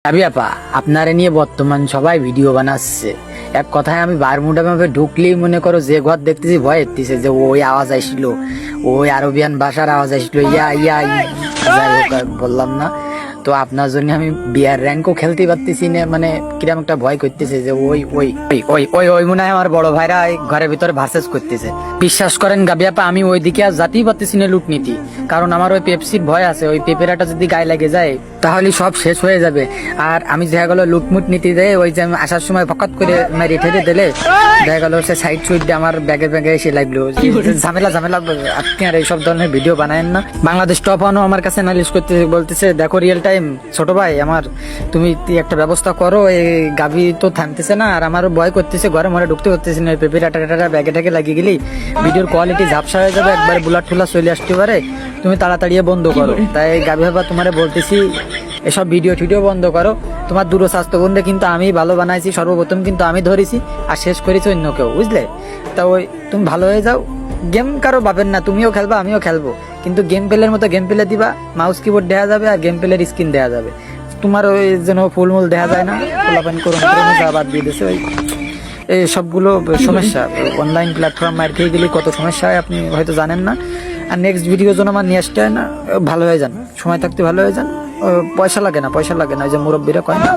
রাবি আপা, আপনারে নিয়ে বর্তমান সবাই ভিডিও বানাচ্ছে। এক কথায় আমি বারমুডা ম্যাপে ঢুকলেই মনে করো যে ঘর দেখতেছি ভয় এসতেছে যে ওই আওয়াজ আসছিল, ওই আরবিয়ান ভাষার আওয়াজ আসছিল, ইয়া ইয়া যাই হোক আর বললাম না। তো আপনার জন্য আমি বিয়ার র্যাঙ্কও খেলতে পারতেছি না, মানে কিরকম একটা ভয় করতেছে যে ওই ওই ওই ওই ওই ওই মনে হয় আমার বড় ভাইরা এই ঘরের ভিতরে ভার্সেস করতেছে। বিশ্বাস করেন গাবি আপা, আমি ওই দিকে আর যেতেই পারতেছি না লুটনীতি, কারণ আমার ওই পেপসির ভয় আছে। ওই পেপেরাটা যদি গায়ে লেগে যায় তাহলে সব শেষ হয়ে যাবে। আর আমি দেখা গেল লুটমুট নীতি দেয়, ওই যে আমি আসার সময় ফকাত করে মেরে ঠেলে দিলে দেখা গেল সে সাইড সুইড দিয়ে আমার ব্যাগে ব্যাগে এসে লাগলো। ঝামেলা ঝামেলা আপনি আর এইসব ধরনের ভিডিও বানায়েন না। বাংলাদেশ টপ ওয়ানও আমার কাছে নালিশ করতে বলতেছে, দেখো রিয়েল টাইম ছোট ভাই আমার, তুমি একটা ব্যবস্থা করো, এই গাভি তো থামতেছে না, আর আমারও ভয় করতেছে, ঘরে মরে ঢুকতে করতেছে না। পেঁপে টাটা ব্যাগে টাকে লাগিয়ে গেলেই ভিডিওর কোয়ালিটি ঝাপসা হয়ে যাবে, একবার বুলাট টুলা চলে আসতে পারে। তুমি তাড়াতাড়ি বন্ধ করো। তাই গাভি বাবা তোমারে বলতেছি, এসব ভিডিও টিডিও বন্ধ করো। তোমার দূরস্বাস্থ্য বন্ধে কিন্তু আমি ভালো বানাইছি, সর্বপ্রথম কিন্তু আমি ধরেছি, আর শেষ করেছি অন্য কেউ, বুঝলে? তা ওই তুমি ভালো হয়ে যাও। গেম কারো ভাবেন না, তুমিও খেলবা আমিও খেলবো, কিন্তু গেম প্লের মতো গেম প্লে দিবা, মাউস কিবোর্ড দেওয়া যাবে আর গেম প্লের স্ক্রিন দেওয়া যাবে। তোমার ওই যেন ফুলমুল দেখা যায় না, পোলাপান করুন বাদ দিয়ে দিয়েছে। ওই এই সবগুলো সমস্যা, অনলাইন প্ল্যাটফর্ম মার খেয়ে গেলে কত সমস্যা হয় আপনি হয়তো জানেন না। আর নেক্সট ভিডিও যেন আমার নিয়ে আসতে হয় না, ভালো হয়ে যান, সময় থাকতে ভালো হয়ে যান। পয়সা লাগে না, পয়সা লাগে না, ওই যে মুরব্বীরা কয় না,